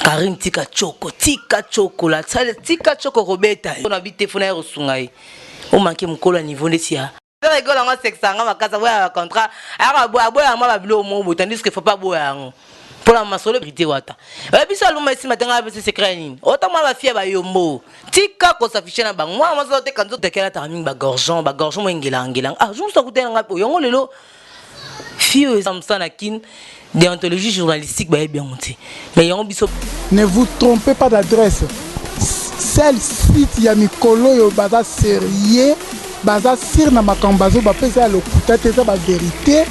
Karim tika choko la tsale tika choko robeta on habite fona rosungai o manke mukolo niveau ndesia rigole nga sexanga makasa boya contrat ara boya ma babilo mo tandis que faut pas boya pour la masolo vérité wata biso aluma isi matanga ba secret nini otama ba fie ba yombo tika ko s'afficher na bango moi maso te kanzo tekela ta mingi ba gorgeon mo ngela ah juste kutela nga yongo lelo fio samsana kin déontologie journalistique ba bien monté mais yongo biso ne vous trompez pas d'adresse celle site ya mikolo yo baza sérieux baza sir na makambazo ba pesa le kutate za ba vérité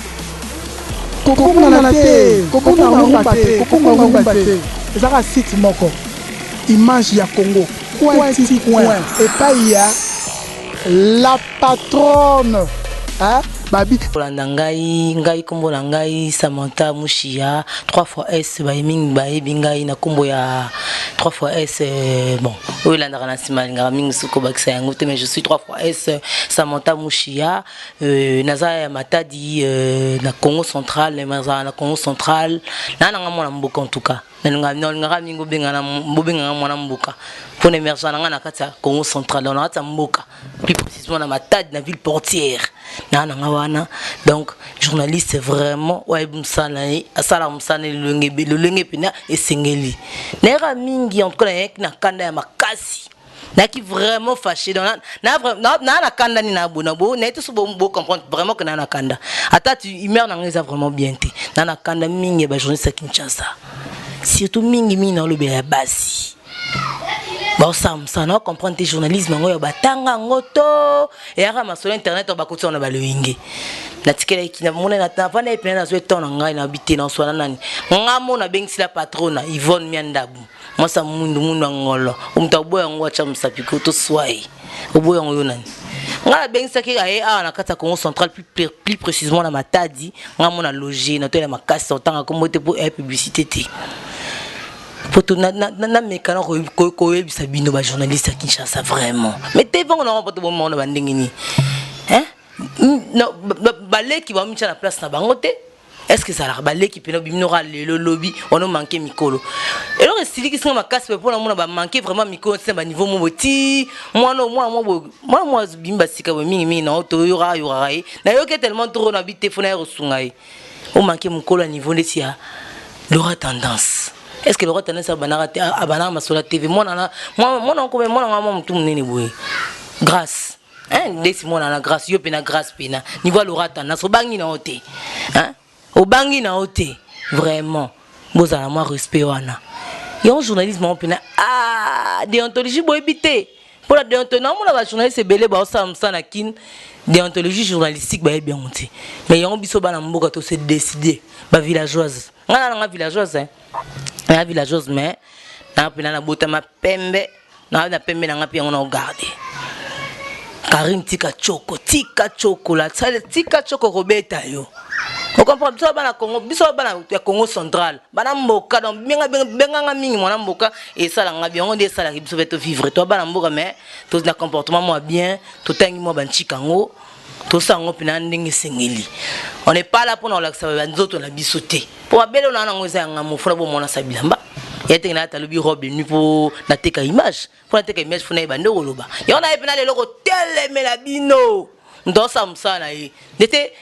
kokonga na te kokonga te ezaka site moko image ya Congo point et pas ya la patronne hein babi kolanda ngai kombo na ngai Samantha Mushia 3 fois S ba mingi ba ebingai na kombo ya 3 fois S bon olanda kana simalinga mingi suko bakisa yango te mais je suis 3 fois S Samantha Mushia naza ya Matadi na Congo central na Congo central na mwana mboka en tout cas nga mingo benga na mbobenga mwana mboka pour émerger na kati ya Congo central na kati ya mboka plus précisément na Matadi na ville portière na wana donc journaliste vraiment ouais msana asala msana le pena esengeli nera mingi en tout cas na kanda ya makasi na qui vraiment fâché dans na kanda ni na bonabo na tout beau comprendre vraiment que na kanda ata tu humeur na ngeza vraiment bien te na kanda mingi ba journaliste Kinshasa surtout mingi na lobe ya basi bon ça non comprendre tes journalisme ngo batanga ngoto et ara masolo internet ba kutsa na balwingi na tikela ki na mona na tavana et plein na zo ton ngai na habiter na swana nani ngamo na bengisi la patrona Yvonne Miandabu moi ça mundu ngolo umtaboya ngo acha msapiko to swai oboya ngo nani ngala bengisa ki aye na kata Congo central plus précisément na Matadi ngamo na loger na to la makasi otanga komote pour publicité te poto na mekana ko yebisa bino ba journaliste à Kinshasa vraiment mais te vont na poto bon monde bandingini hein non balé qui va mettre la place na bangote est-ce que ça la balé qui peut bimnora le lobby on a manqué mikolo et alors style qui sont ma casse pour la mona ba manquer vraiment mikolo c'est ba niveau moboti moi bimba sika mingi na auto yora na yoke tellement trop na bite fona rosungai on manquer mikolo à niveau de l'aura tendance. Est-ce que le roi tendance à banana sur la TV moi tout nini boy grâce hein laisse moi na grâce yo pena grâce pena niveau l'aura tendance au bangi na oté hein au bangi na oté vraiment bozala moi respect wana yo journalisme pena déontologie boy bité pour la déontologie non la journaliste belé ba ça na kin déontologie journalistique ba bien monté mais yo biso bana mboka to se décider ba villageoise ngana villageoise hein na villageoise mais na pena na botama pembe na pembe na ngapi on garder Karim tika choko la tsale tika choko robeta yo on comprend biso bana Congo biso bana ya Congo central bana mboka donc benga mingi mona mboka et ça la ngabi on de ça la biso veto vivre toi bana mboka mais tous na comportement moi bien tout tangi moi banchikango tout ça on pena ndingi sengeli on n'est pas là pour nous relaxer banzoto na bisoté pour abelo na ngoza ngamo fona bo mona sabilamba yete na ta lobi robe nu pour na teka image pour na teka image fona ibande koloba yona epena le loko telemela bino ndo sa msana yi ndete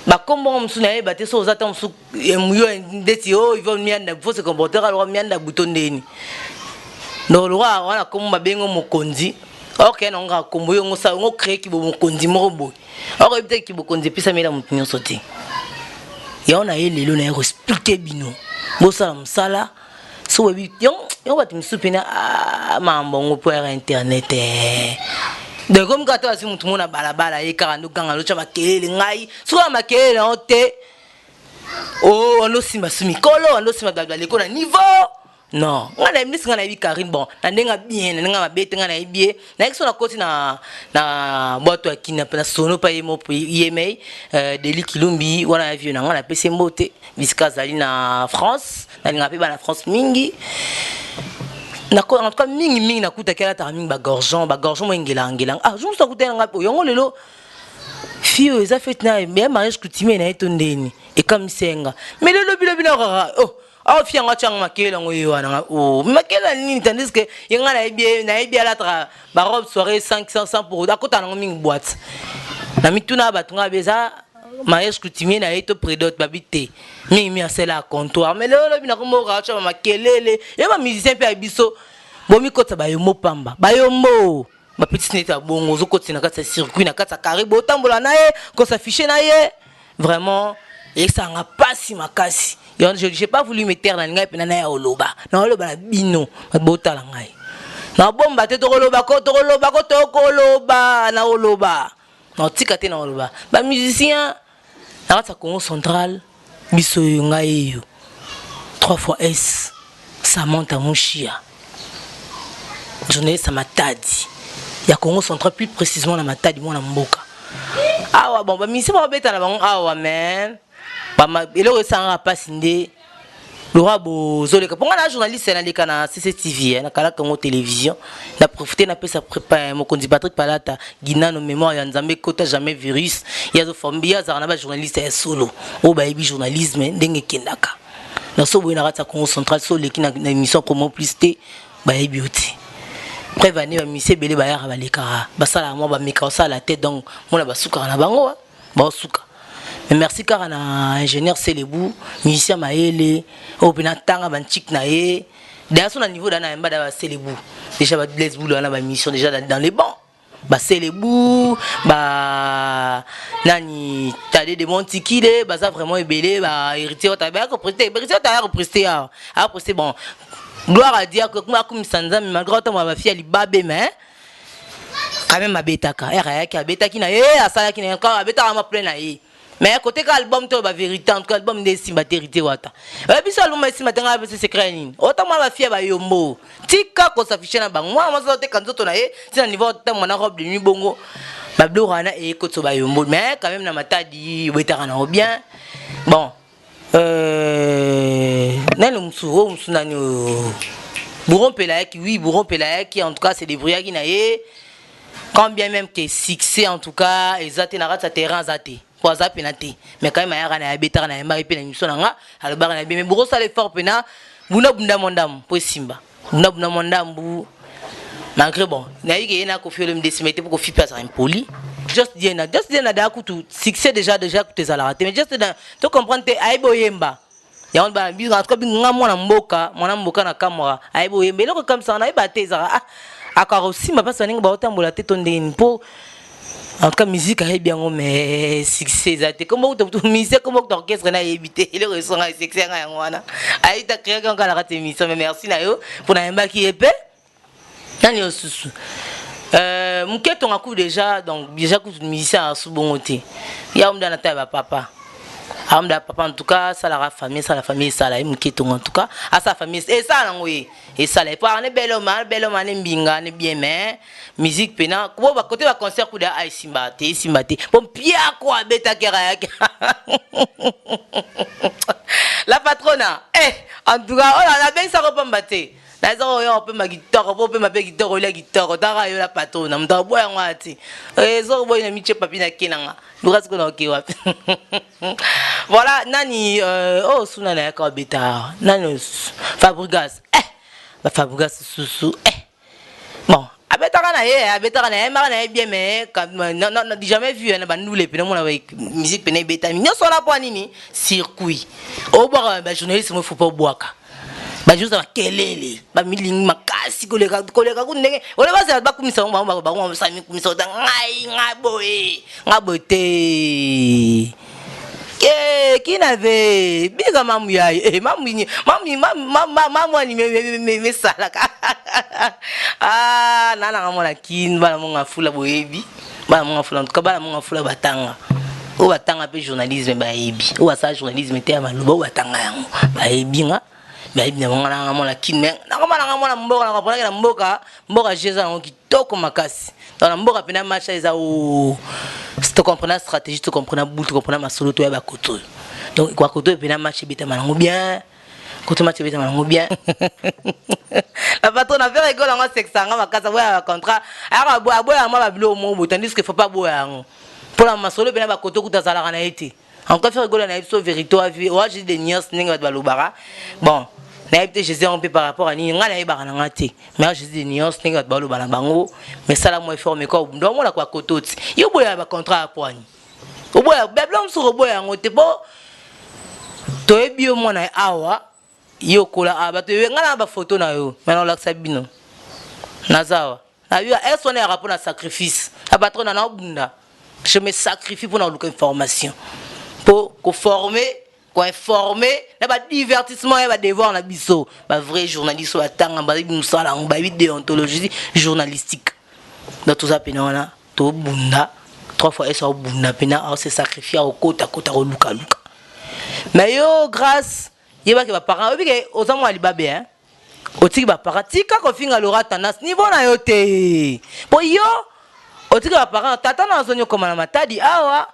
bakombo msuna ye bate so zata msu muyo ndeti Yvonne Mianda faut se comporter alors Mianda butondeni ndo lwa wana komba bengo mokonzi ok non nga kombo yo ngosa ngo créer ki bo mokonzi morobo ok peut-être ki bokonzi pisa mela mutunyo sote yona ye lelo na respecter bino bosala msala so webi yo bati msupina mambo ngo pour internet de comme quand tu as vu tout le monde à balabala et quand nous gagnons l'autre makelele ngai soit makelele on te oh on aussi ma sumikolo on aussi ma blabla l'école à niveau non on a mis ngana bi Karim bon na ndenga bien na nga mabete ngana bien na exo na koti na boîte akina na sono pa yemo po yemei Deli Kilumbi wana avion na ngana pese mbote biska zali na France na nga pe ba na France mingi na ko en tout cas mingi na kuta kala ta mingi ba gorgeon mo ngela ah juste kuta nga po yongo lelo fio eza fait na mais mariage coutumier na etondeni et comme senga mais le lobi na oh oh fia nga chang makela ngo yiwana oh makela nini tandis que yenga na ebi ala tra ba robe soirée 500 pour akota ngo ming boîte na mituna batunga beza mariage coutumier na eto prédote babité mi asela comptoir mais le bina ko mo ka cha makelele et ba musicien pe abiso bomi kota ba yo mopamba ba yo mo ma petite neta bongo zo koti na kata circuit na kata carré bo tambola na ye ko s'afficher na ye vraiment et ça n'a pas si makasi j'ai pas voulu me taire na ngai pe na ya oloba na oloba na bino bota la ngai na bomba te to oloba ko na oloba na tika te na oloba ba musicien na kata Congo central biso ngai yo 3 fois S ça monte à mon chia journée ça matadi ya Congo central plus précisément na matadi mona mboka awa bon ba misi ba beta na bango awa men ba eloko sanga pasi nde lora bo zoleka ponga na journaliste na leka na CCTV na kala Congo télévision na profiter na pesa préparer mon conduit Patrick Palata Guina no mémoire ya nzambe kota jamais virus ya zo fombia za na ba journaliste ya solo o ba yebi journalisme ndenge kendaka na so bo na rata Congo central so leki na émission comment plus té ba yebi oti prévani ba misi belé ba ya ba leka ba sala mo ba mika sa la tête donc mona ba suka na bango ba suka. Mais merci car na ingénieur Selebou musicien maele o pena tanga ban chic na ye d'ailleurs son niveau dans na mba da Selebou déjà ba Blaise Boulou na ba mission déjà dans les bancs ba Selebou ba nani tade de Montikile ba ça vraiment ebelé ba héritier ta ba ko prester héritier ta prester a prester bon gloire à Dieu que moi comme sanza mais malgré tout ma fille ali babé mais quand même abetaka era yaki abetaki na ye asala ki na encore abetaka ma plein na ye mais côté que album to ba vérité en tout cas album de simbatérité wata et puis album de simbatanga ba secret nini autant ma fille ba yombo tika ko s'afficher na bango moi ça te quand to na ye c'est un niveau ta mona robe de nuit bongo ba blorana et ko to ba yombo mais quand même na matadi wetaka na bien bon nani msuro msunani Bourron Pelaek oui Bourron Pelaek en tout cas c'est des brouillards qui na ye quand bien même que succès en tout cas ezate na rata terrain zate pour ça penati mais quand même ya na beta na mari pe na mission nga alors na bien mais Bourron ça l'effort pena buna bunda mondam pour simba buna bunda mondam bu malgré bon na yike na ko fiole me décimité pour ko fi place en poli just dire na da kutu succès déjà que ça la raté mais juste tu comprends te aibo yemba ya on ba bi en tout cas bi ngamo na mboka na kamera aibo yemba loko comme ça na iba te za akara aussi ma passe ninga ba otambola te tondeni po en tout cas musique a bien mais succès ça te comment tu musique comment tu orchestre na éviter le ressent succès nga ngwana ai ta créer quand la raté mission mais merci na yo pour na yemba qui épais nani osusu muketo ngaku déjà donc déjà que musicien a sous bongoté ya omda na ta papa amda papa en tout cas ça la famille ça la muketo en tout cas à sa famille et ça là oui et ça les pas ne belo mal ne mbinga ne bien mais musique pena ko ba côté ba concert kuda ai simbate bon pia quoi beta kera la patrona en tout cas on a bien ça repambate la zo yo pe ma guitare po ma pe guitare la guitare dara yo la patrona mta boya ngati zo boy na miche papi na kinanga lukas ko na kiwa voilà nani oh suna na ka beta nani Fabregas ba Fabregas susu bon abetaka na ye mara na bien mais non jamais vu na bandule pe na musique pe na beta minyo so la po nini circuit o ba journaliste mo faut pas boaka ba juste ba kelele ba miling makasi koleka kunenge ole ba sa ba kumisa ba sami kumisa ta ngabote kinave biga mamu yayi mamu ni me sala nana ngamona kin bana monga fula boyebi bana monga fula en tout cas bana monga fula batanga o batanga pe journalisme ba yebi o sa journalisme te amaloba o batanga yango ba yebi nga ba yebi na ngamona kin me ngamona mboka na kapona na mboka jeza ngo kitoko makasi dans mboka pena match eza o si tu comprends la stratégie tu comprends bout tu comprends ma solo to ya ba koto donc kwa koto pena match beta manango bien koto match beta manango bien la patron a fait rigoler en 600 makasa boya contrat ara boya ma ba bilo mo tandis que faut pas boya pour la masolo pena ba koto kutazala kana été encore faire rigoler na biso vérité wa j'ai des nuances ninga balobara bon na peut je sais un peu par rapport à ni ngala yeba na ngate mais j'ai des nuances ninga balobara bango mais ça la moi fort mais quoi ndo mo la kwa kototi yo boya ba contrat à poigne o boya beblom sur boya ngote bo to ebio mo na awa yo kola abato ngala ba photo na yo maintenant la sabino nazawa na yo est on est rapport à sacrifice abattre na bunda je me sacrifie pour avoir information pour former pour informer na divertissement et devoir na biso ba vrai journaliste wa tanga ba musala ba déontologie journalistique dans tout ça pena to bunda 3 fois ça bunda pena on se sacrifier au kota ko luka mais yo grâce yeba ke ba parents obike ozamu alibabe hein otiki ba parents tika ko finga lora tendance niveau na yo te po yo otiki ba parents tata na zonyo koma na matadi awa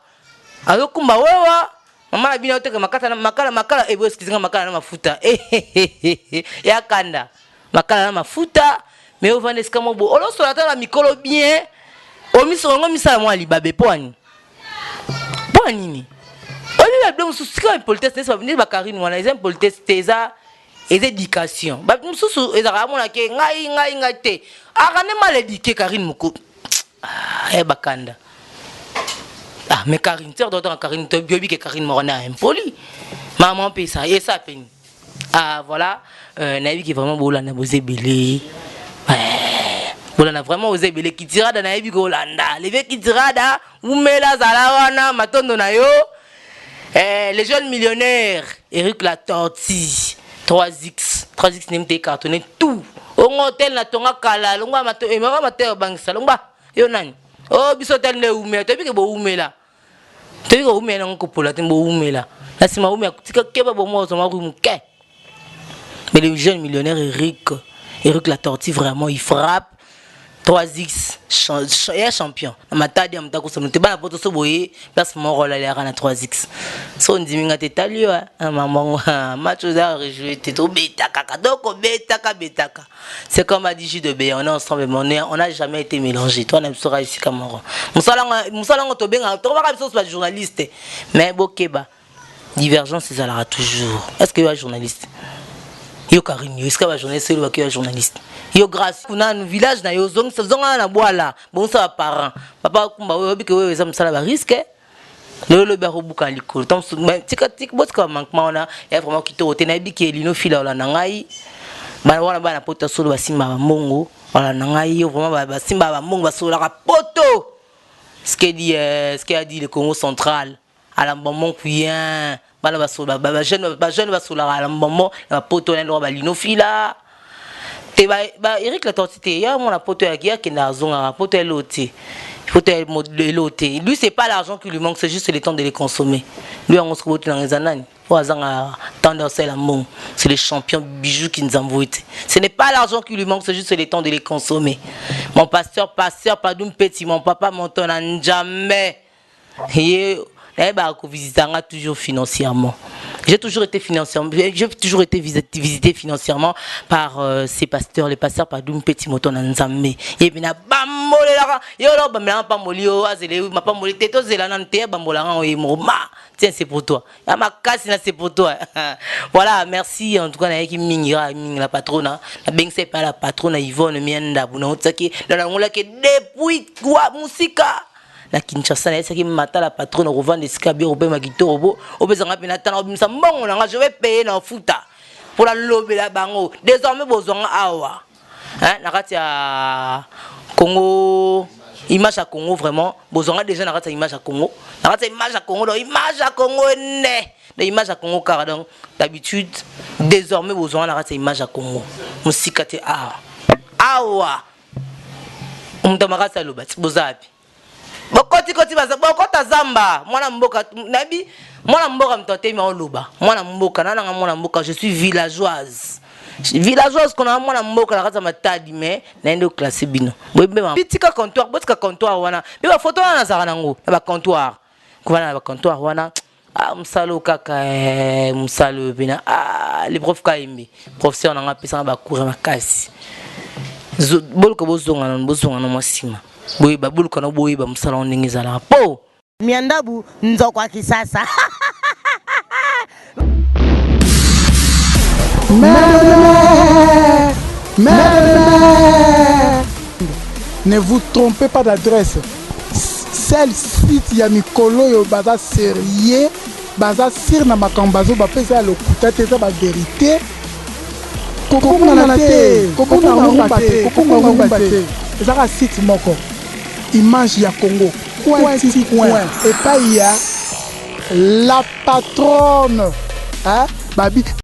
ayokumba wewa mama na bina oteka makata na makala ebo eskizinga makala na mafuta ya kanda makala na mafuta mais au vendre skamo bo olo so la mikolo bien o misongo misala mo alibabe poani ni oli la blom sous ka politesse n'est pas venir ba Karine wana les politesse teza et éducation ba mususu ezaka mona ke ngai te akane mal éduqué Karine moko bakanda mais Karine sœur d'autant Karine to biobi que Karine morana impoli maman paye ça et ça peine voilà nabi qui vraiment bolanda bozebele bolanda vraiment bozebele qui tirada nabi ko landa levé qui tirada umela zalawana matondo na yo les jeunes millionnaires Eric la tortille 3x n'imte cartonné tout au hôtel na tonga kala longwa mato e mama mato bangisa longba yo nani oh biso tel ne umela to bike bo umela to bike umela ngoko pola tembo umela la sima umela tika keba bo mo zo maru muke mais le jeune millionnaire Eric la tortille vraiment il frappe 3x champion matadi amtako so mte bana poto so boye place mon rôle aller na 3x so ndiminga te talio maman match za rejouer te to beta kaka doko betaka c'est comme a dit J de B on est ensemble mais on n'a jamais été mélangé toi on a sera ici Cameroun musalango to benga to ba biso pas journaliste mais bokeba divergence ça la toujours est-ce que tu es journaliste yo Karine est-ce que va journaliste ou que journaliste yo grâce kuna no village na yo zonga na boala bon ça parents papa kumba we bike we za msala ba risque le ba robuka likolo tom tika boska manquement na ya vraiment kito te na bike lino fila ola na ngai bana wana bana poto solo basimba ba mongo ola na ngai yo vraiment ba simba ba mongo basola ka poto ce que a dit le Congo central à la maman cuyen bana basola ba jeune basola à la maman la poto na lo ba lino fila te ba Eric la tortille ya mon poto ya kia ki na zonga poto elote poto elote lui c'est pas l'argent qui lui manque c'est juste le temps de les consommer lui on se retrouve dans les années pour azanga tendance la mon c'est les champions bijoux qui nous envoient ce n'est pas l'argent qui lui manque c'est juste le temps de les consommer mon pasteur pardon petit mon papa mon ton jamais et ko visitanga toujours financièrement. J'ai toujours été visité financièrement par ces pasteurs, les pasteurs par Doum Petit Moton Nzambe. Et bien, bambolela, yo lo bamela pa molio, azele ma pa molite to zela nante bambola o moma. Tiens, c'est pour toi. Ya ma casse c'est pour toi. Voilà, merci en tout cas na ki mingira la patronne, la bengse pas la patronne Yvonne Mienda buna otsaki, la ngola ke depuis quoi musika. La Kinshasa na esaki mata la patronne revendre skabi robe magito robo obezanga pena tana obimisa mbongo nga je vais payer na futa pour la lobela bango désormais bozonga awa hein na kati ya Congo image à Congo vraiment bozonga déjà na kati ya image à Congo na kati ya image à Congo donc image à Congo ne de image à Congo car donc d'habitude désormais bozonga na kati ya image à Congo musika te awa umtamaka sa lobati bozapi bokoti baza bokota zamba mwana mboka nabi mwana mboka mtote mi oloba mwana mboka nana mwana mboka je suis villageoise qu'on a mwana mboka la kata matadi mais naende classé bino boyembe ma pitika comptoir wana bi ba photo wana zaka nango ba comptoir kovana ba comptoir wana msalo kaka msalo bina les profs kaimbi professeur nanga pesa ba cours makasi boluka bozonga na mwasima boy babulu kana boy ba msala ndingi zala po miandabu nzokwa kisasa Ne vous trompez pas d'adresse. Celle site ya mikolo yo baza sérieux, baza sir na makambazo ba pesa le kutate za ba vérité. Kokona te, kokona rumba te. Ezaka site moko. Image ya Congo. Point. Et pas il y a la patronne. Hein? Babi